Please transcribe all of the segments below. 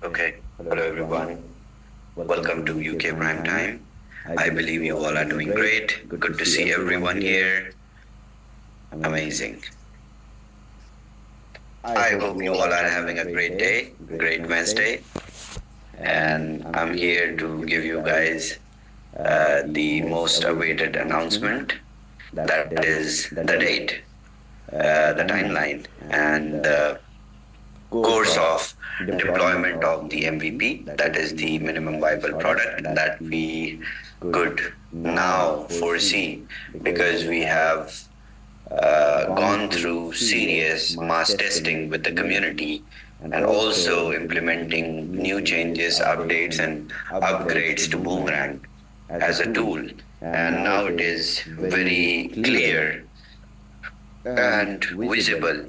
Okay, hello everyone. Welcome to UK Prime Time. I believe you all are doing great. Good to see everyone here. Amazing. I hope you all are having a great day, great Wednesday. And I'm here to give you guys the most awaited announcement. That is the date, the timeline, and the course of deployment of the MVP, that is the minimum viable product that we could now foresee, because we have gone through serious mass testing with the community and also implementing new changes, updates, and upgrades to Boomerang as a tool. And now it is very clear and visible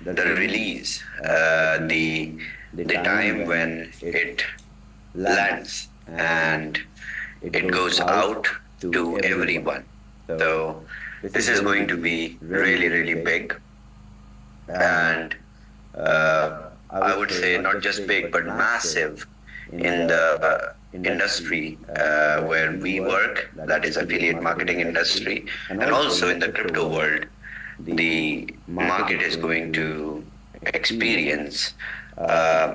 the release, the time when it lands and it goes out to everyone. So this is going to be really, really big, and I would say not just big but massive in the industry where we work, that is affiliate marketing industry, and also in the crypto world. The market is going to experience uh,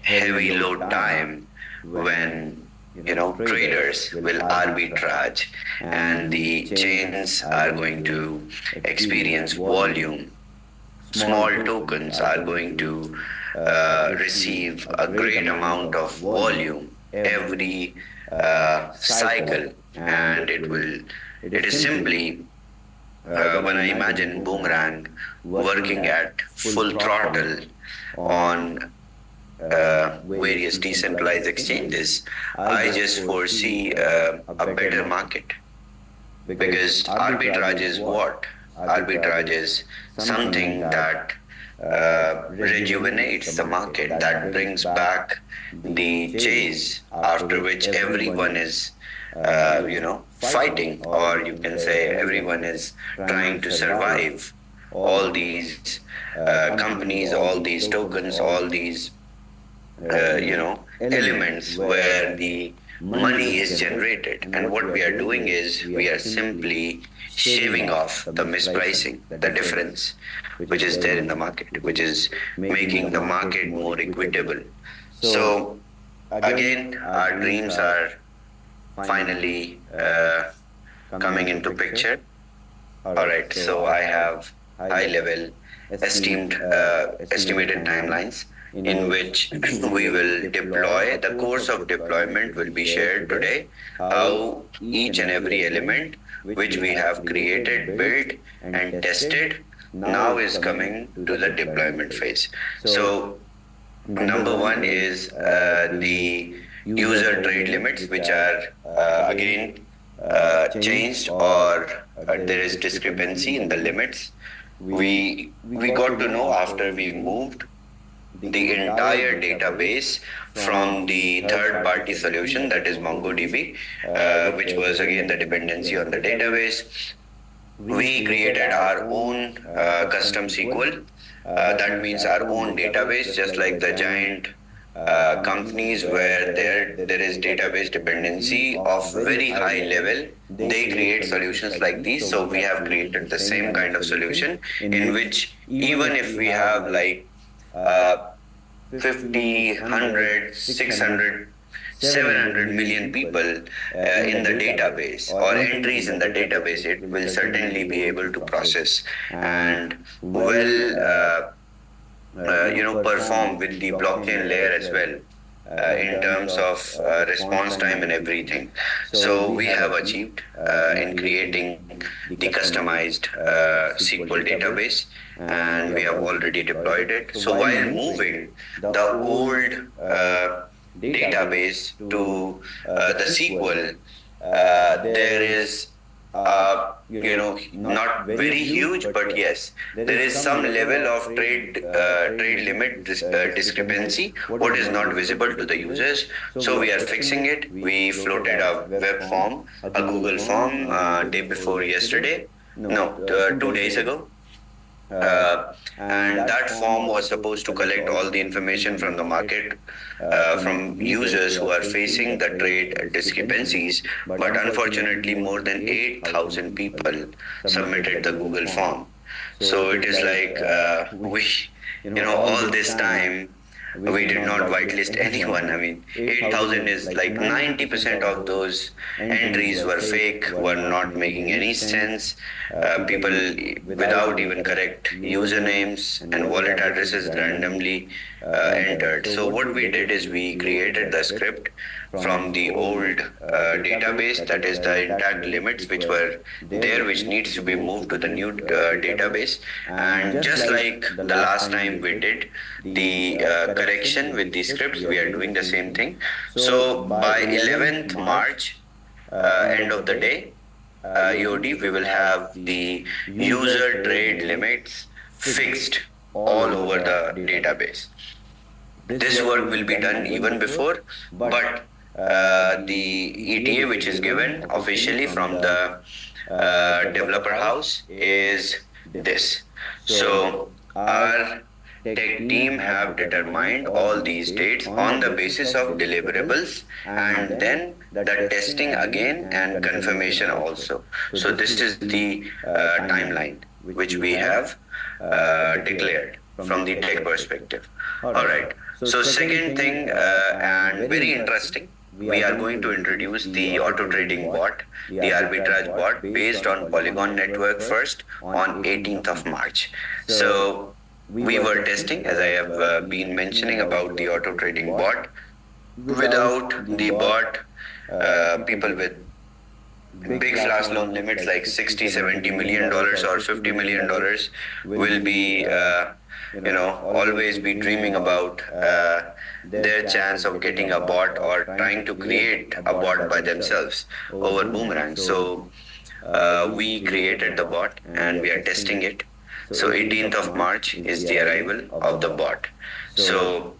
heavy load time when traders will arbitrage and the chains are going to experience volume. Small tokens are going to receive a great amount of volume every cycle, and it is simply when I imagine Boomerang working at full throttle on various decentralized exchanges, I just foresee a better market, because arbitrage is what? Arbitrage is something that rejuvenates the market, that brings back the chase after which everyone is, fighting, or you can say everyone is trying to survive. All these companies, all these tokens, all these elements where the money is generated. And what we are doing is we are simply shaving off the mispricing, the difference which is there in the market, which is making the market more equitable. So again, our dreams are finally coming into picture. All right, so I have high level estimated timelines in which we will deploy. The course of deployment will be shared today. How each and every element which we have created, built, and tested now is coming to the deployment phase. So number one is the user trade limits, which are again changed, or there is discrepancy in the limits. We got to know after we moved the entire database from the third party solution, that is MongoDB, which was again the dependency on the database. We created our own custom SQL. That means our own database, just like the giant companies where there is database dependency of very high level, they create solutions like these. So we have created the same kind of solution in which even if we have like 50, 100, 600, 700 million people in the database, or entries in the database, it will certainly be able to process and perform with the blockchain layer as well. In terms of response time and everything. So we have achieved in creating the customized SQL database, and we have already deployed it. So while moving the old database to the SQL, there is not very huge, but yes, there is some level of trade limit discrepancy, what is not visible to the users. So we are fixing it. We floated a web form, a Google form, day before yesterday, no, 2 days ago. And that form was supposed to collect all the information from the market, from users who are facing the trade discrepancies. But unfortunately, more than 8,000 people submitted the Google form. So it is like all this time, we did not whitelist anyone. I mean, 8,000 is like 90% of those entries were fake, were not making any sense. People without even correct usernames and wallet addresses randomly entered. So what we did is we created the script from the old database, that is the intact limits which were there, which needs to be moved to the new database. And just like the last time we did the correction with the scripts, we are doing the same thing. So by 11th March, end of the day, EOD, we will have the user trade limits fixed all over the database. This work will be done even before, but the ETA which is given officially from the developer house is this. So our tech team have determined all these dates on the basis of deliverables, and then the testing again and confirmation also. So this is the timeline which we have declared. from the tech perspective. All right. So second thing, and very interesting, we are going to introduce the auto trading bot, the arbitrage bot based on Polygon network first on 18th of March. So we were testing, as I have been mentioning about the auto trading bot. Without the bot, people with big flash loan limits like 60 $70 million or $50 million will be always be dreaming about their chance of getting a bot or trying to create a bot by themselves over Boomerang. So we created the bot and we are testing it. So 18th of March is the arrival of the bot. So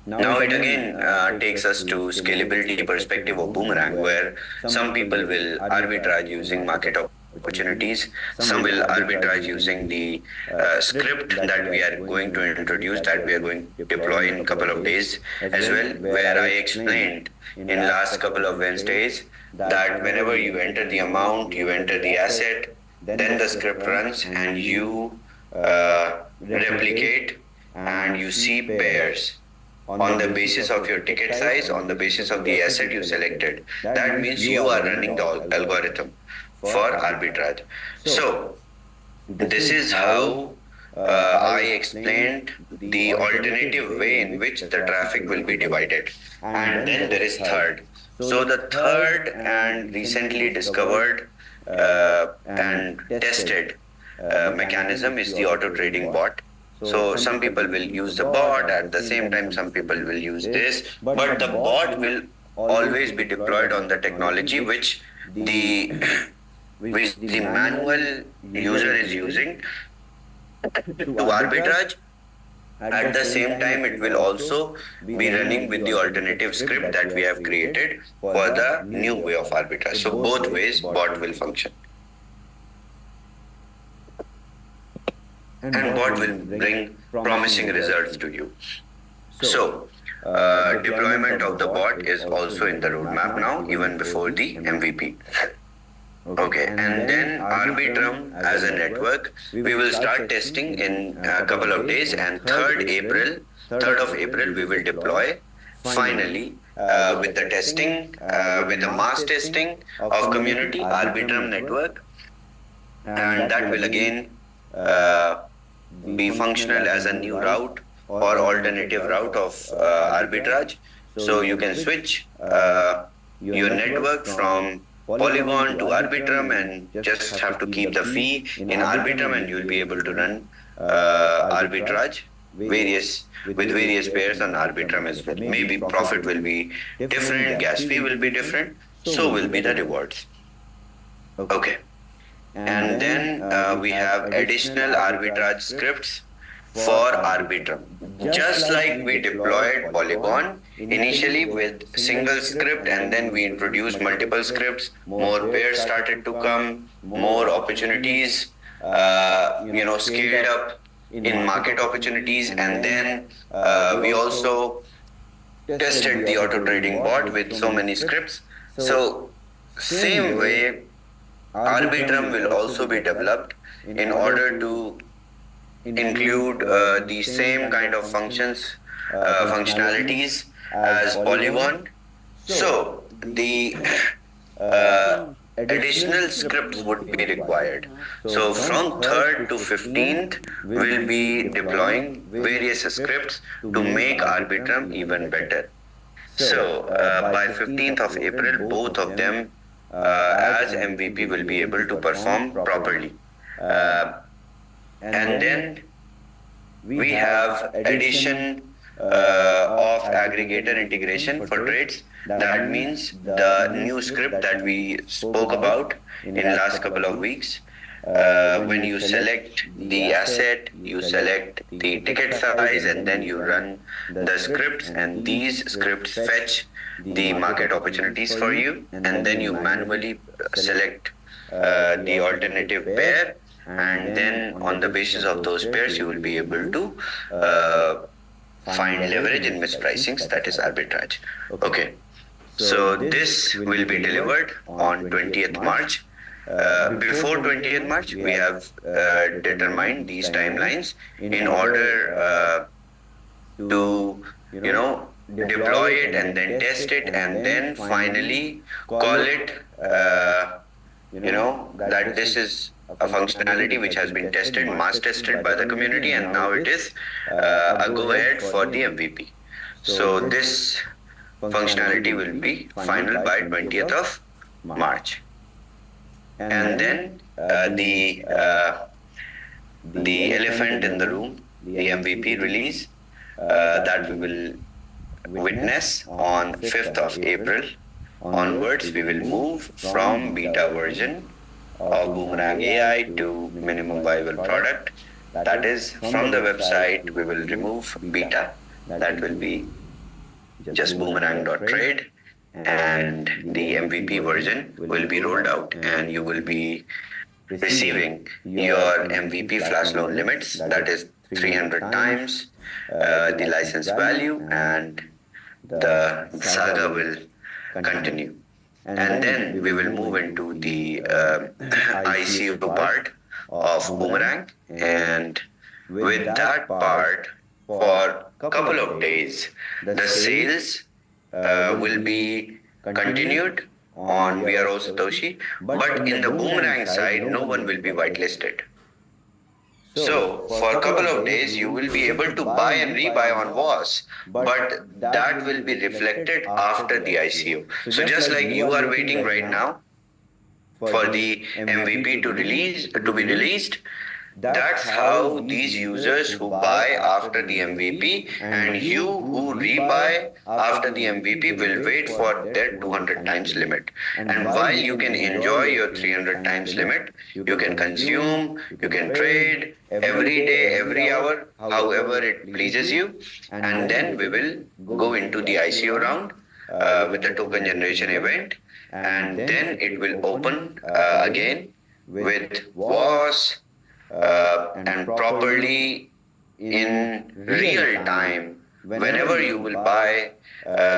now it again takes us to scalability perspective of Boomerang, where some people will arbitrage using market opportunities, some will arbitrage using the script that we are going to introduce, that we are going to deploy in a couple of days as well, where I explained in last couple of Wednesdays that whenever you enter the amount, you enter the asset, then the script runs and you replicate and you see pairs on the basis of your ticket size, on the basis of the asset you selected. That means you are running the algorithm for arbitrage. So this is how I explained the alternative way in which the traffic will be divided. And then there is third. So the third and recently discovered and tested mechanism is the auto trading bot. So some people will use the bot, at the same time some people will use this, but the bot will always be deployed on the technology which the manual user is using to arbitrage. At the same time, it will also be running with the alternative script that we have created for the new way of arbitrage. So both ways bot will function. And bot will bring promising results to you. So deployment of the bot is also in the roadmap now, even before the MVP. Okay, and then Arbitrum as a network, we will start testing in a couple of days, and 3rd of April, we will deploy finally with the testing, with the mass testing of community Arbitrum network, and that will again be functional as a new route or alternative route of arbitrage. So you can switch your network from Polygon to Arbitrum and just have to keep the fee in Arbitrum, and you'll be able to run arbitrage with various pairs on Arbitrum as well. Maybe profit will be different, gas fee will be different, so will be the rewards. Okay. And then we have additional arbitrage scripts for Arbitrum. Just like we deployed Polygon initially with single script, and then we introduced multiple scripts, more pairs started to come, more opportunities, scaled up in market opportunities, and then we also tested the auto trading bot with so many scripts. So same way, Arbitrum will also be developed in order to include the same kind of functionalities as Polygon. So the additional scripts would be required. So from 3rd to 15th, we'll be deploying various scripts to make Arbitrum even better. So by 15th of April, both of them as MVP will be able to perform properly. And then we have addition of aggregator integration for trades. That means the new script that we spoke about in last couple of weeks. When you select the asset, you select the ticket size, and then you run the scripts, and these scripts fetch the market opportunities for you, and then you manually select the alternative pair, and then on the basis of those pairs you will be able to find leverage in mispricings, that is arbitrage. Okay, so this will be delivered on 20th March, Before 20th March, we have determined these timelines in order to, deploy it and then test it and then finally call it, that this is a functionality which has been tested, mass tested by the community, and now it is a go ahead for the MVP. So this functionality will be final by 20th of March. And then the elephant in the room, the MVP release, that we will witness on 5th of April onwards. We will move from beta version of Boomerang AI to minimum viable product. That is, from the website, we will remove beta. That will be just boomerang.trade, and the MVP version will be rolled out, and you will be receiving your MVP flash loan limits, that is 300 times the license value, and the saga will continue. And then we will move into the ICO part of Boomerang, and with that part, for a couple of days, the sales will be continued on VRO Satoshi, but in the Boomerang side, no one will be whitelisted. So, for a couple of days, you will be able to buy and rebuy on VOS, but that will be reflected after the ICO. So, just like you are waiting right now for the MVP to be released, that's how these users who buy after the MVP and you who rebuy after the MVP will wait for their 200 times limit. And while you can enjoy your 300 times limit, you can consume, you can trade every day, every hour, however it pleases you. And then we will go into the ICO round with the token generation event. And then it will open again with WAS, and properly in real time. Whenever you will buy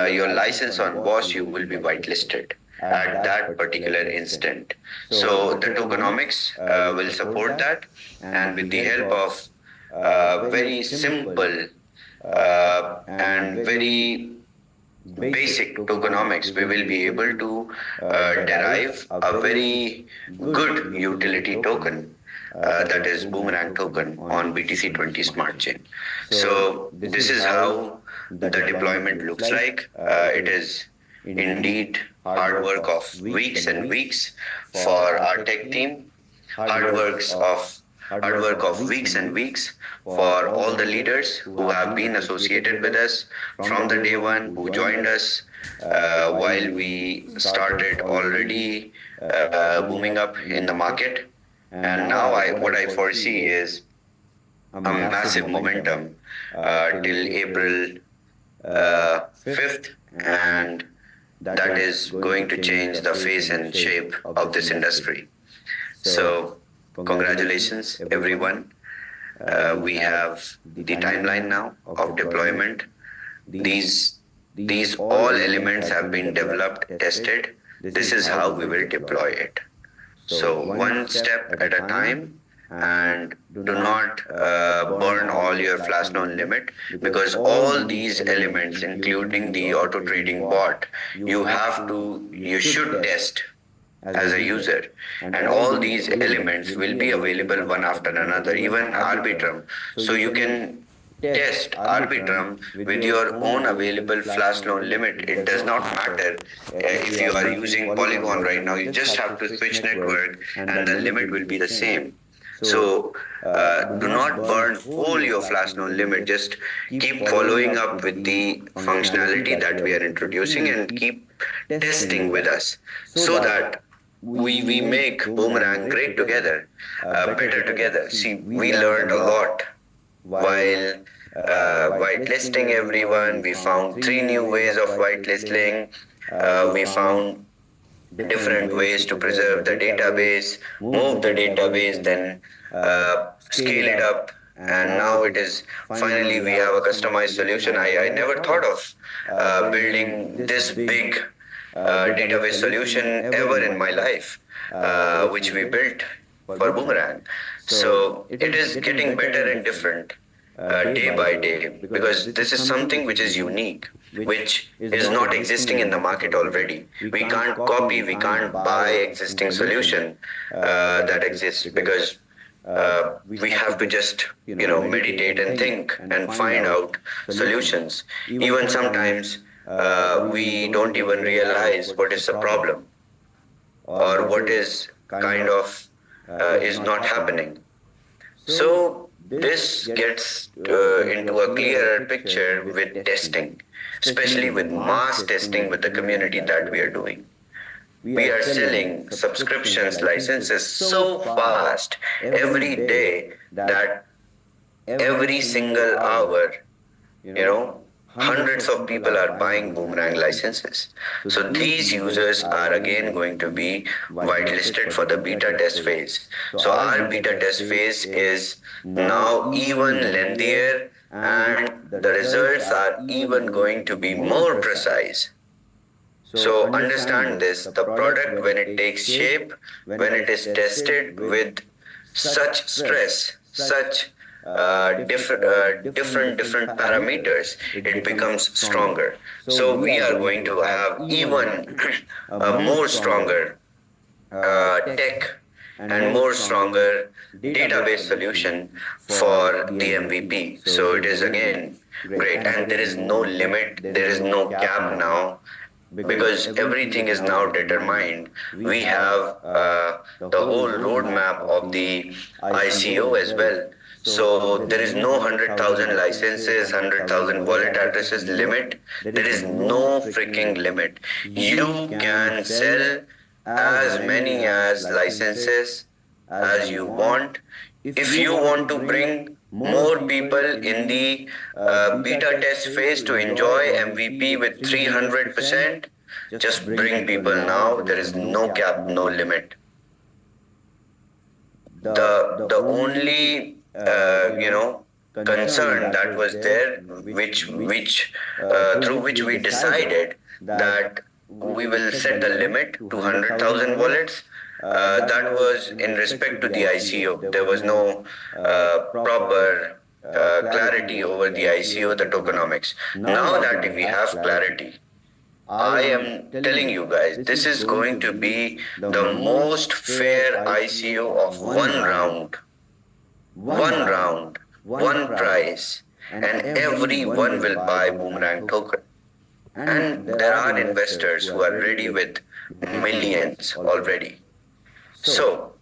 your license on WAS, you will be whitelisted at that particular instant. So the tokenomics will support that, and with the help of very simple and very basic tokenomics, we will be able to derive a very good utility token, that is Boomerang token on BTC20 Smart Chain. So this is how the deployment looks like. It is indeed hard work of weeks and weeks for our tech team, hard work of weeks and weeks for all the leaders who have been associated with us from the day one, who joined us while we started already booming up in the market. And now what I foresee is a massive momentum till April 5th, and that is going to change the face and shape of this industry. So, congratulations, everyone. We have the timeline now of deployment. These all elements have been developed, tested. This is how we will deploy it. So one step at a time, and do not burn all your flash loan limit, because all these elements, including the auto trading bot, you should test as a user, and all these elements will be available one after another, even Arbitrum. So you can test Arbitrum with your own available flash loan limit. It does not matter if you are using Polygon right now, you just have to switch network and the limit will be the same. So do not burn all your flash loan limit. Just keep following up with the functionality that we are introducing and keep testing with us, so that we make Boomerang great together, better together. See, we learned a lot while whitelisting everyone. We found 3 new ways of whitelisting. We found different ways to preserve the database, move the database, then scale it up. And now it is finally we have a customized solution. I never thought of building this big database solution ever in my life. which we built for Boomerang. So it is getting better and different day by day, because this is something which is unique, which is not existing in the market already. We can't copy, we can't buy existing solution that exists, because we have to just meditate and think and find out solutions. Even sometimes we don't even realize what is the problem or what is kind of is not happening. So this gets into a clearer picture with testing, especially with mass testing with the community that we are doing. We are selling subscriptions licenses so fast every day that every single hour, hundreds of people are buying Boomerang licenses. So these users are again going to be whitelisted for the beta test phase. So our beta test phase is now even lengthier, and the results are even going to be more precise. So understand this, the product, when it takes shape, when it is tested with such stress, such different parameters, it becomes stronger. So we are going to have even a more stronger tech and more stronger database solution for the MVP. So it is again great, and there is no limit, there is no cap now, because everything is now determined. We have the whole roadmap of the ICO as well. So there is no 100,000 licenses, 100,000 wallet addresses limit. There is no freaking limit. You can sell as many as licenses as you want. If you want to bring more people in the beta test phase to enjoy MVP with 300%, just bring people now. There is no cap, no limit. The only concern that was there, which through which we decided that we will set the limit to 100,000 wallets. That was in respect to the ICO. There was no proper clarity over the ICO, the tokenomics. Now that we have clarity, I am telling you guys, this is going to be the most fair ICO of one round, one price, and everyone will buy Boomerang token. And there are investors who are ready with millions already. So,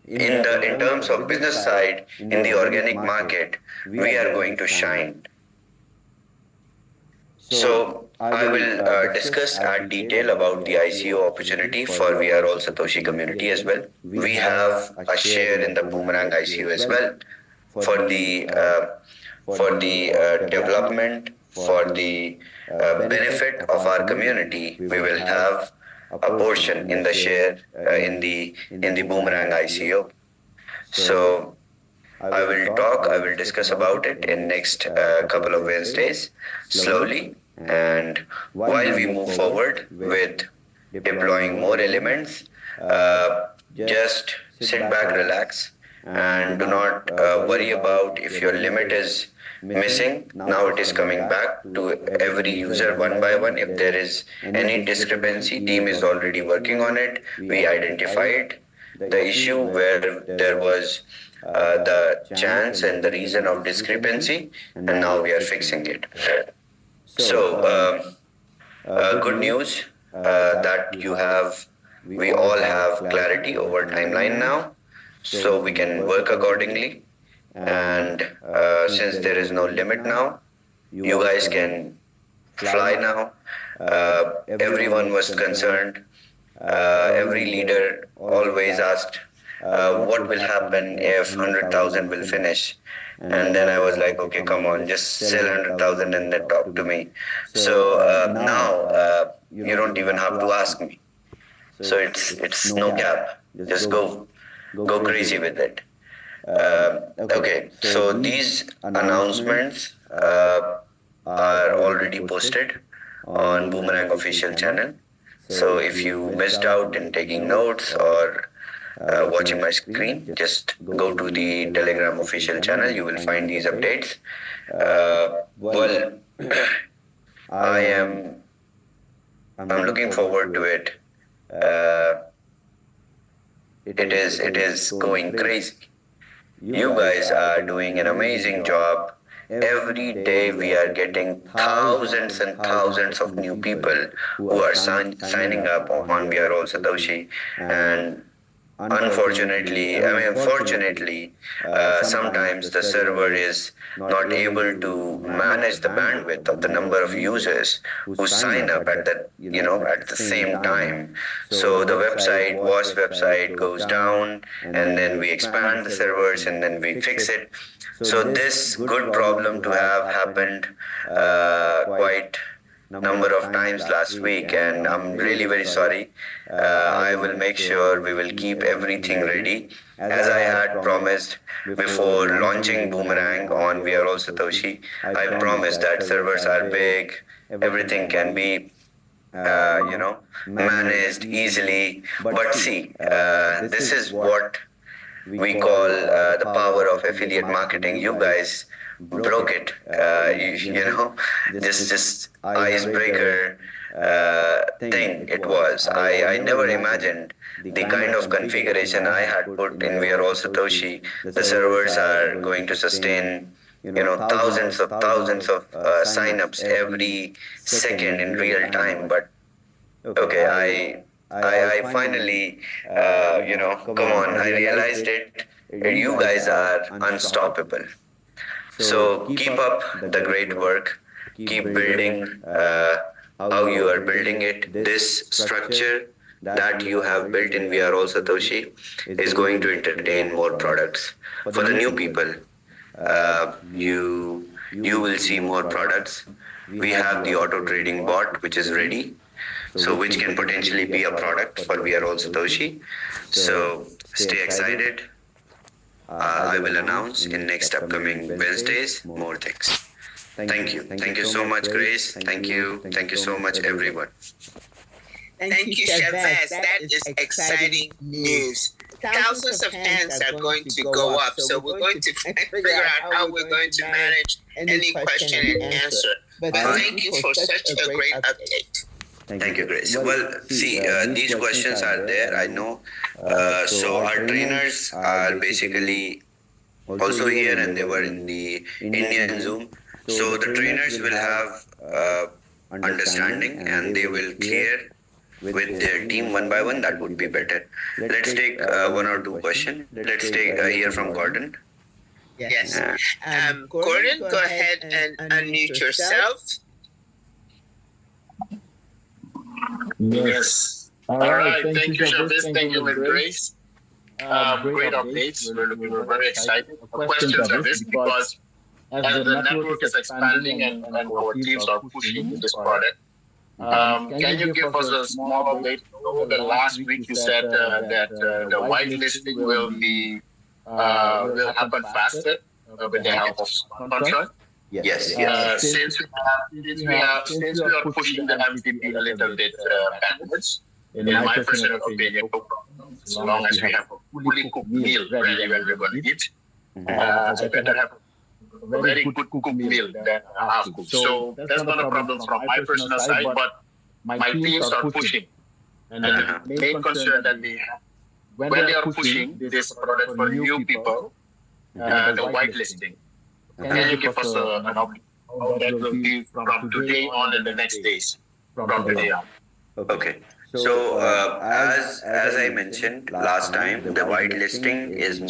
in terms of business side, in the organic market, we are going to shine. So I will discuss at detail about the ICO opportunity for We Are All Satoshi community as well. We have a share in the Boomerang ICO as well for the development, for the benefit of our community. We will have a portion in the share in the Boomerang ICO. So I will discuss about it in next couple of Wednesdays slowly. And while we move forward with deploying more elements, just sit back, relax, and do not worry about if your limit is missing. Now it is coming back to every user one by one. If there is any discrepancy, team is already working on it. We identified the issue where there was the chance and the reason of discrepancy, and now we are fixing it. So, good news that we all have clarity over timeline now, so we can work accordingly. And since there is no limit now, you guys can fly now. Everyone was concerned. Every leader always asked, what will happen if 100,000 will finish? And then I was like, okay, come on, just sell 100,000 and then talk to me. So now you don't even have to ask me. So it's no cap. Just go crazy with it. Okay, so these announcements are already posted on Boomerang official channel. So if you missed out in taking notes or watching my screen, just go to the Telegram official channel. You will find these updates. Well, I am I'm looking forward to it. Uh, it is going crazy. You guys are doing an amazing job. Every day we are getting thousands and thousands of new people who are signing up on We Are All Satoshi. And fortunately, sometimes the server is not able to manage the bandwidth of the number of users who sign up at at the same time. So the website goes down, and then we expand the servers, and then we fix it. So this good problem to have happened quite number of times last week, and I'm really very sorry. I will make sure we will keep everything ready as I had promised before launching Boomerang on We Are All Satoshi. I promised that servers are big, everything can be managed easily. But see, this is what we call the power of affiliate marketing. You guys broke it. Just icebreaker thing it was. I never imagined the kind of configuration I had put in We Are All Satoshi. The servers are going to sustain thousands of signups every second in real time. But okay, I finally, come on, I realized it. You guys are unstoppable. So keep up the great work. Keep building how you are building it. This structure that you have built in We Are All Satoshi is going to entertain more products. For the new people, you will see more products. We have the auto trading bot, which is ready, so which can potentially be a product for We Are All Satoshi. So stay excited. I will announce in next upcoming Wednesdays more things. Thank you so much, Grace. Thank you so much, everyone. Thank you, Shabazz. That is exciting news. Thousands of hands are going to go up, so we're going to figure out how we're going to manage any question and answer. But thank you for such a great update. Thank you, Grace. Well, see, these questions are there, I know. So our trainers are basically also here, and they were in the Indian Zoom. So the trainers will have understanding, and they will clear with their team one by one. That would be better. Let's take one or two questions. Let's take hear from Gordon. Yes. Gordon, go ahead and unmute yourself. Yes. All right. Thank you, Shabazz. Thank you, Ms. Grace. Great updates. We're very excited. The questions are this because as the network is expanding and our teams are pushing this product, can you give us a small update? Over the last week, you said that the whitelisting will happen faster with the help of smart contract. Yes. Since we are pushing the MTP a little bit backwards, in my personal opinion, as long as we have a fully cooked meal ready when we're going to eat, I better have a very good cooked meal than a half cooked. So that's not a problem from my personal side, but my teams are pushing. And the main concern that they have when they are pushing this product for new people, the whitelisting. Can you give us an update how that will be from today on and the next days from today on? Okay. So as I mentioned last time, the whitelisting is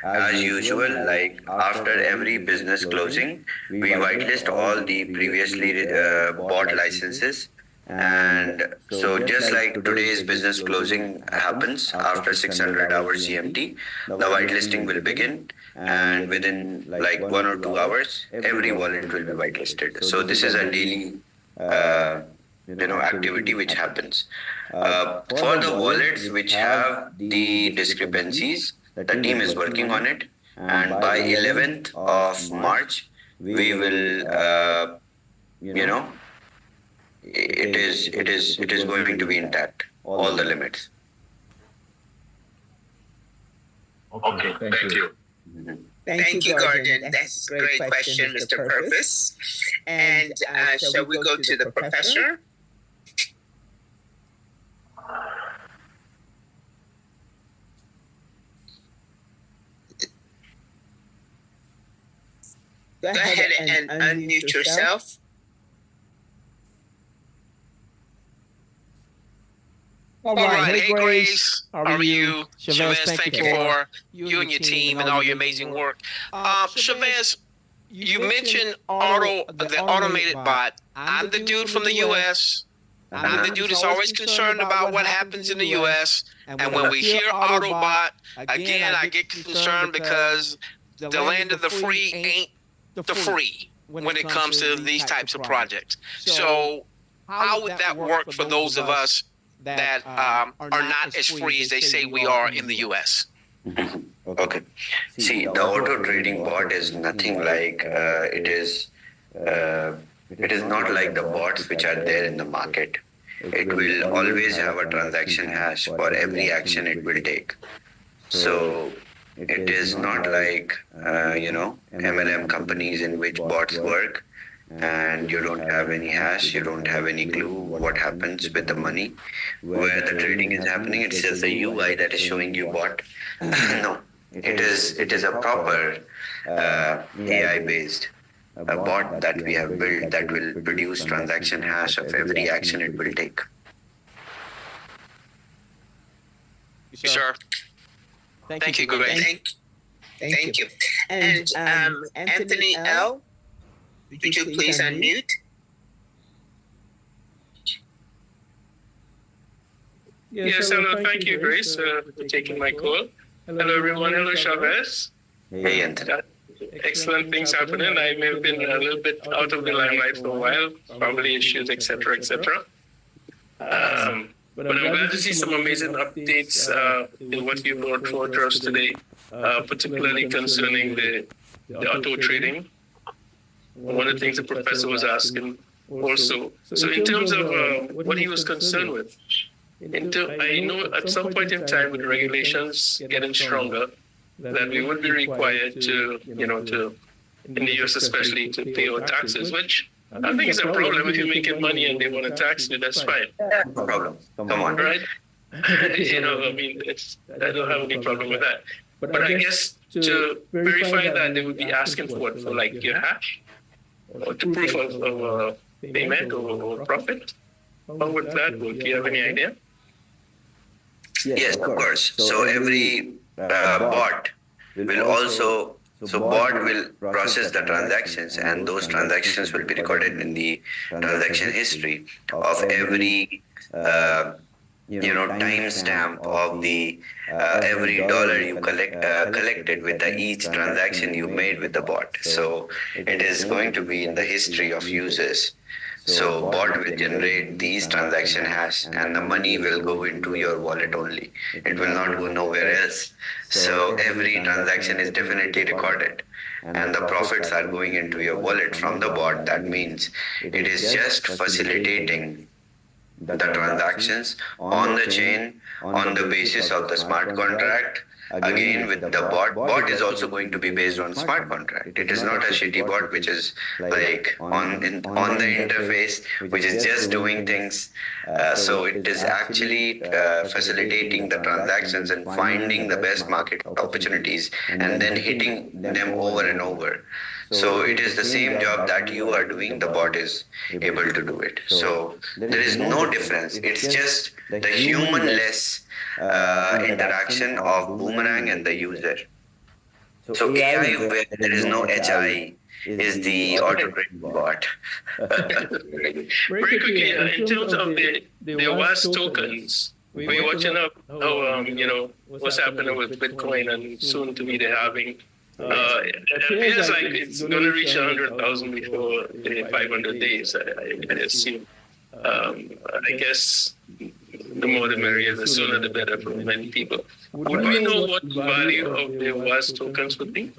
as usual. Like after every business closing, we whitelist all the previously bought licenses. And so just like today's business closing happens after 600 hours GMT, the whitelisting will begin, and within like 1 or 2 hours, every wallet will be whitelisted. So this is a daily activity which happens. For the wallets which have the discrepancies, the team is working on it, and by 11th of March, we will it is going to be intact, all the limits. Okay, thank you. Thank you, Gordon. That's a great question, Mr. Purpose. And shall we go to the professor? Go ahead and unmute yourself. All right. Hey, Grace. How are you? Chavez, thank you for you and your team and all your amazing work. Chavez, you mentioned the automated bot. I'm the dude from the U.S. I'm the dude that's always concerned about what happens in the U.S. And when we hear Autobot, again, I get concerned because the land of the free ain't the free when it comes to these types of projects. So how would that work for those of us that are not as free as they say we are in the U.S.? Okay. See, the auto trading bot is nothing like it is not like the bots which are there in the market. It will always have a transaction hash for every action it will take. So it is not like MLM companies in which bots work, and you don't have any hash, you don't have any clue what happens with the money, where the trading is happening. It's just a UI that is showing you bot. No, it is a proper AI based bot that we have built that will produce transaction hash of every action it will take. Sure. Thank you, Grace. Thank you. And Anthony L., would you please unmute? Yes, hello. Thank you, Grace, for taking my call. Hello, everyone. Hello, Chavez. Hey, Anthony. Excellent things happening. I may have been a little bit out of the limelight for a while, family issues, etc., etc. But I'm glad to see some amazing updates in what you brought forward to us today, particularly concerning the auto trading. One of the things the professor was asking also. So in terms of what he was concerned with, I know at some point in time with regulations getting stronger, that we would be required to, in the US especially, to pay our taxes, which I think is a problem. If you're making money and they want to tax you, that's fine. No problem. Come on. Right? I don't have any problem with that. But I guess to verify that, they would be asking for it, for like your hash, or to proof of payment or profit. How would that work? Do you have any idea? Yes, of course. So every bot will also, bot will process the transactions, and those transactions will be recorded in the transaction history of every timestamp of the every dollar you collected with the each transaction you made with the bot. So it is going to be in the history of users. So bot will generate these transaction hash, and the money will go into your wallet only. It will not go nowhere else. So every transaction is definitely recorded, and the profits are going into your wallet from the bot. That means it is just facilitating the transactions on the chain on the basis of the smart contract. Again, with the bot is also going to be based on smart contract. It is not a shitty bot which is like on the interface, which is just doing things. So it is actually facilitating the transactions and finding the best market opportunities and then hitting them over and over. So it is the same job that you are doing, the bot is able to do it. So there is no difference. It's just the human-less interaction of Boomerang and the user. So AI, where there is no HI, is the auto trading bot. Very quickly, in terms of the WAS tokens, we're watching up how what's happening with Bitcoin and soon to be the halving. It appears like it's going to reach 100,000 before the 500 days, I assume. I guess the more the merrier, the sooner the better for many people. Would we know what the value of the WAS tokens would be?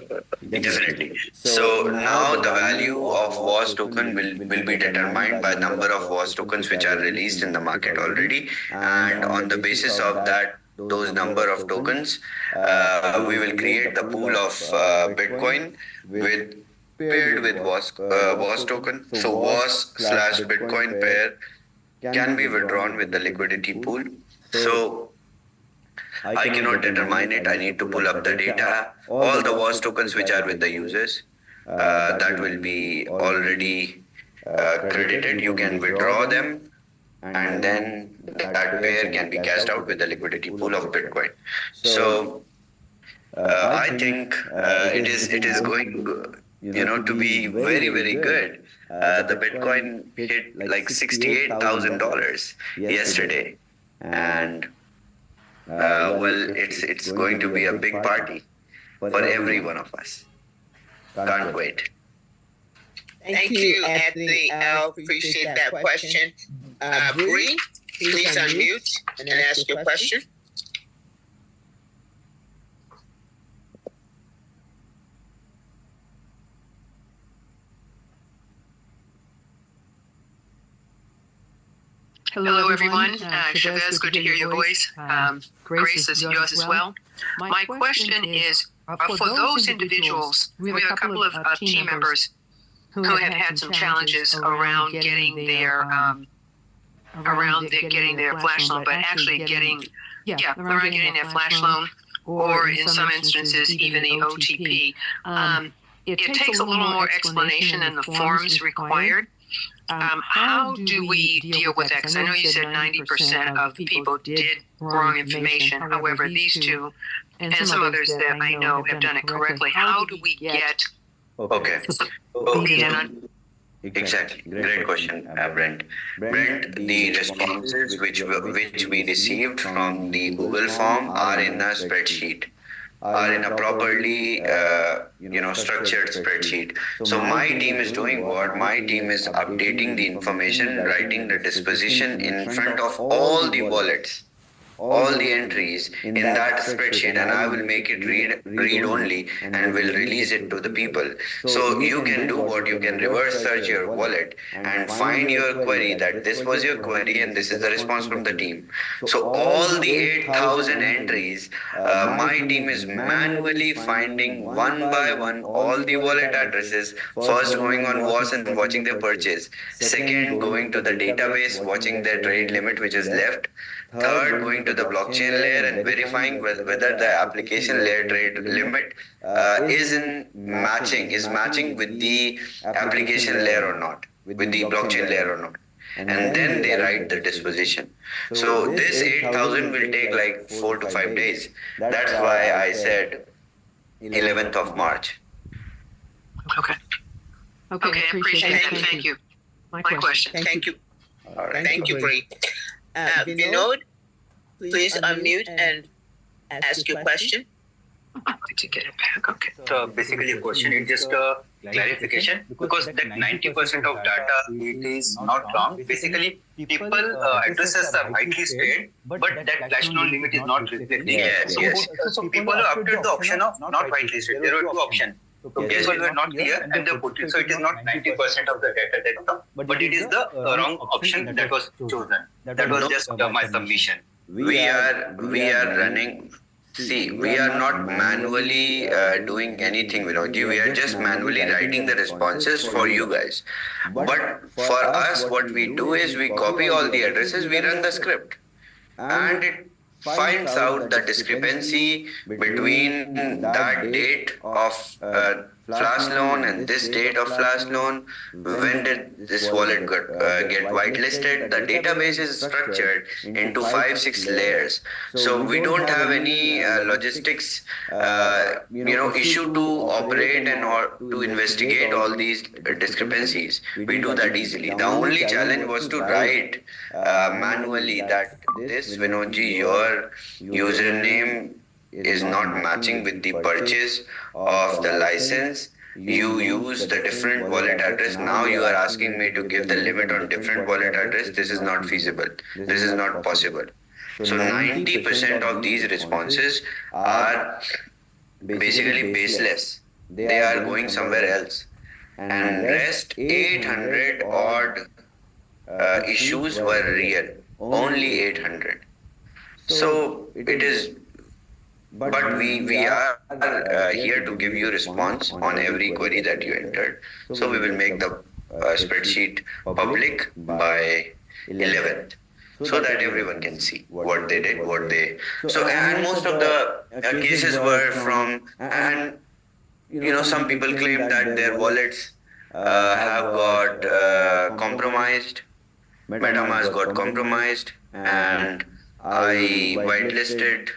Definitely. So now the value of WAS token will be determined by number of WAS tokens which are released in the market already, and on the basis of that, those number of tokens, we will create the pool of Bitcoin with paired with WAS token. So WAS slash Bitcoin pair can be withdrawn with the liquidity pool. So I cannot determine it. I need to pull up the data. All the WAS tokens which are with the users, that will be already credited. You can withdraw them, and then that pair can be cashed out with the liquidity pool of Bitcoin. So I think it is going to be very good. The Bitcoin hit like $68,000 yesterday, and well, it's going to be a big party for every one of us. Can't wait. Thank you, Anthony. I appreciate that question. Bree, please unmute and ask your question. Hello, everyone. Chavez, good to hear your voice. Grace is yours as well. My question is, for those individuals, we have a couple of team members who have had some challenges around getting their flash loan, but actually getting their flash loan, or in some instances even the OTP. It takes a little more explanation than the forms required. How do we deal with that? Because I know you said 90% of people did wrong information. However, these two and some others that I know have done it correctly. How do we get Okay. Exactly. Great question, Brent. Brent, the responses which we received from the Google form are in a spreadsheet, are in a properly structured spreadsheet. So my team is doing what? My team is updating the information, writing the disposition in front of all the wallets, all the entries in that spreadsheet, and I will make it read only and will release it to the people. So you can do what? You can reverse search your wallet and find your query, that this was your query and this is the response from the team. So all the 8,000 entries, my team is manually finding one by one all the wallet addresses, first going on WAS and watching their purchase, second going to the database watching their trade limit which is left, third going to the blockchain layer and verifying whether the application layer trade limit is matching with the application layer or not, with the blockchain layer or not, and then they write the disposition. So this 8,000 will take like 4 to 5 days. That's why I said 11th of March. Okay, appreciate that. Thank you. My question. Thank you. All right. Thank you, Bree. Vinod, please unmute and ask your question. To get it back. Okay. So basically, a question is just a clarification, because that 90% of data, it is not wrong. Basically, people addresses are rightly stated, but that flash loan limit is not reflected. Yes. So people have opted the option of not rightly stated. There were two options. So people were not clear and they put it. So it is not 90% of the data that come, but it is the wrong option that was chosen. That was just my submission. We are running. See, we are not manually doing anything, Vinodji. We are just manually writing the responses for you guys. But for us, what we do is we copy all the addresses, we run the script, and it finds out the discrepancy between that date of flash loan and this date of flash loan. When did this wallet get whitelisted? The database is structured into 5-6 layers, so we don't have any logistics issue to operate and or to investigate all these discrepancies. We do that easily. The only challenge was to write manually that this, Vinodji, your username is not matching with the purchase of the license. You use the different wallet address. Now you are asking me to give the limit on different wallet address. This is not feasible. This is not possible. So 90% of these responses are basically baseless. They are going somewhere else. And rest 800 odd issues were real. Only 800. So it is, but we are here to give you response on every query that you entered. So we will make the spreadsheet public by 11th, so that everyone can see what they did, what they. So and most of the cases were from, and some people claim that their wallets have got compromised. Metamask got compromised, and I whitelisted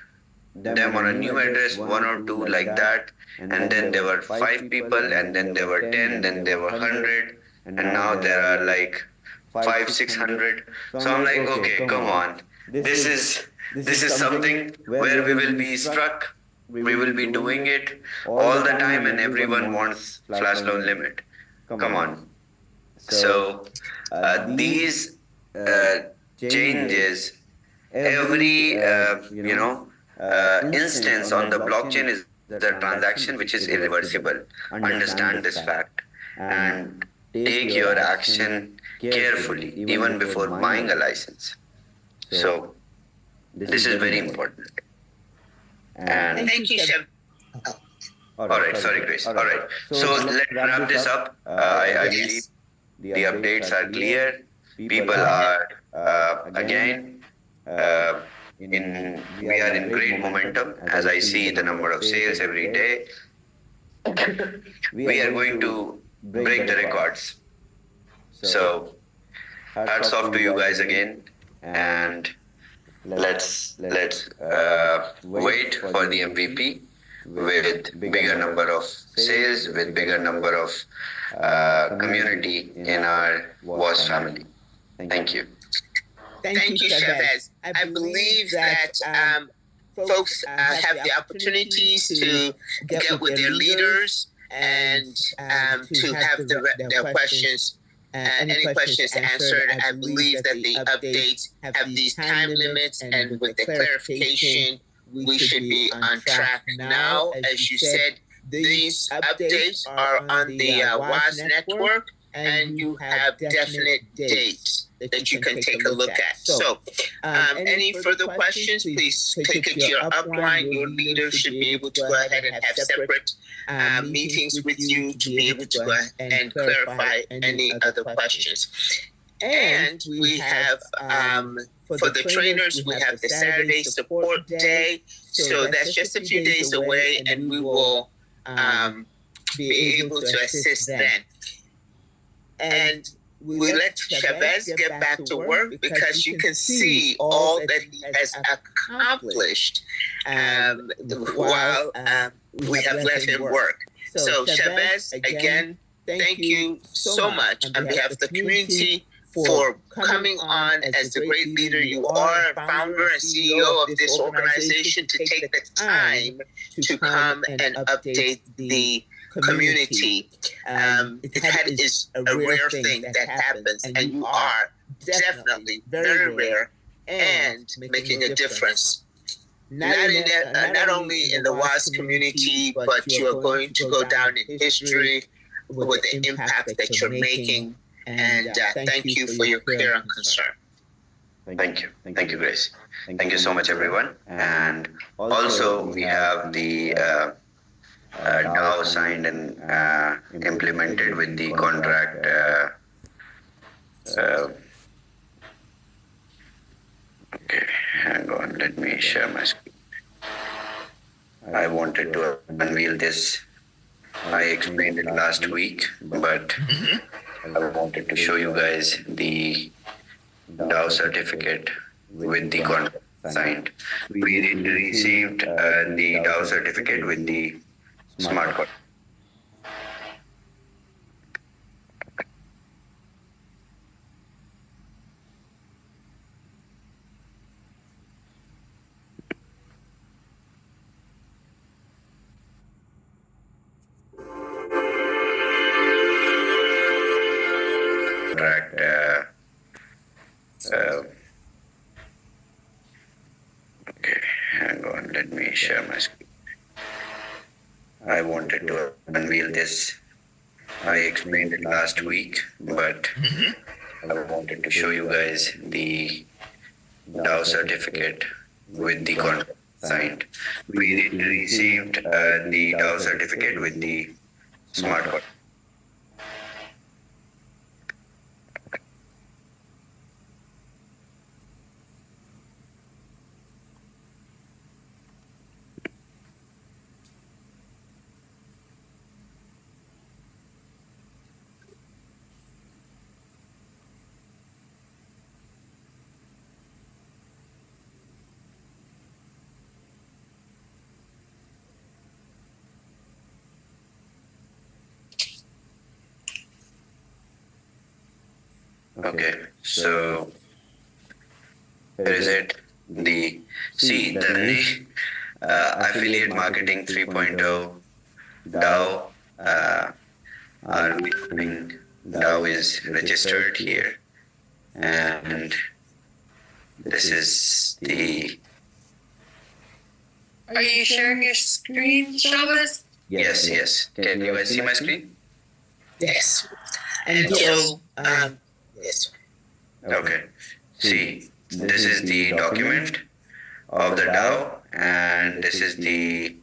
them on a new address, one or two like that, and then there were 5 people, and then there were 10, then there were 100, and now there are like 500-600. So I'm like, okay, come on, this is something where we will be struck. We will be doing it all the time, and everyone wants flash loan limit. Come on. So these changes, every instance on the blockchain is a transaction which is irreversible. Understand this fact and take your action carefully, even before buying a license. So this is very important. And Thank you, Chef. all right, sorry, Grace. All right, so let's wrap this up. I believe the updates are clear. People are again we are in great momentum, as I see the number of sales every day. We are going to break the records. So hats off to you guys again, and let's wait for the MVP with bigger number of sales, with bigger number of community in our WAS family. Thank you. Thank you, Chavez. I believe that folks have the opportunities to get with their leaders and to have their questions, any questions answered. I believe that the updates have these time limits, and with the clarification, we should be on track now. As you said, these updates are on the WAS network, and you have definite dates that you can take a look at. So, any further questions, please take it to your upline. Your leader should be able to go ahead and have separate meetings with you to be able to go ahead and clarify any other questions. And we have, for the trainers, we have the Saturday support day. So that's just a few days away, and we will be able to assist then. And we let Chavez get back to work, because you can see all that he has accomplished while we have let him work. So Chavez, again, thank you so much on behalf of the community for coming on as the great leader you are, founder and CEO of this organization, to take the time to come and update the community. That is a rare thing that happens, and you are definitely very rare and making a difference. Not only in the WAS community, but you are going to go down in history with the impact that you're making. And thank you for your care and concern. Thank you, Grace. Thank you so much, everyone. And also, we have the DAO signed and implemented with the contract. Okay, hang on, let me share my screen. I wanted to unveil this. I explained it last week, but I wanted to show you guys the DAO certificate with the contract signed. We received the DAO certificate with the smart contract. me share my screen. I wanted to unveil this. I explained it last week, but I wanted to show you guys the DAO certificate with the contract signed. We received the DAO certificate with the smart contract. Okay, so here is it. The name affiliate marketing 3.0 DAO. Our DAO is registered here, and this is the. Are you sharing your screen, Shabbos? Yes. Can you guys see my screen? Yes. And so, yes. Okay. See, this is the document of the DAO, and this is the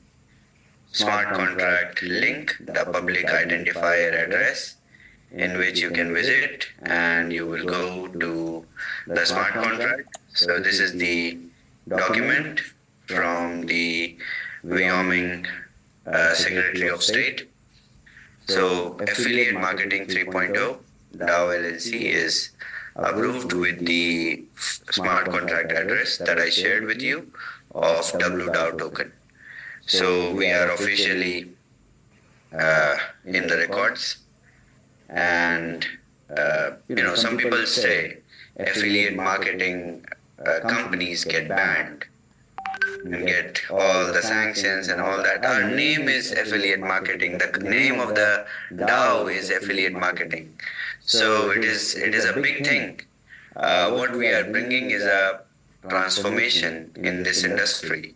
smart contract link, the public identifier address, in which you can visit, and you will go to the smart contract. So this is the document from the Wyoming Secretary of State. So affiliate marketing 3.0 DAO LLC is approved with the smart contract address that I shared with you of WDAO token. So we are officially in the records, and some people say affiliate marketing companies get banned and get all the sanctions and all that. Our name is affiliate marketing. The name of the DAO is affiliate marketing. So it is a big thing. What we are bringing is a transformation in this industry.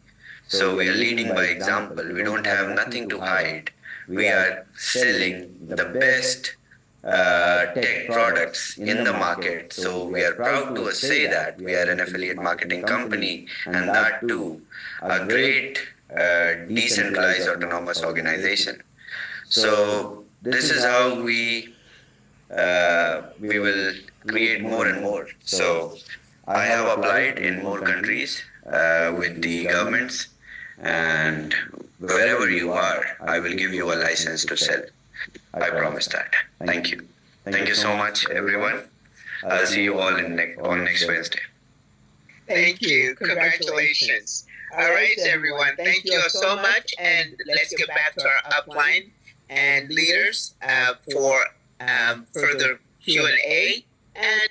So we are leading by example. We don't have nothing to hide. We are selling the best tech products in the market. So we are proud to say that we are an affiliate marketing company, and that too a great decentralized autonomous organization. So this is how we will create more and more. So I have applied in more countries with the governments, and wherever you are, I will give you a license to sell. I promise that. Thank you. Thank you so much, everyone. I'll see you all on next Wednesday. Thank you. Congratulations. All right, everyone. Thank you all so much. And let's get back to our upline and leaders for further Q&A. And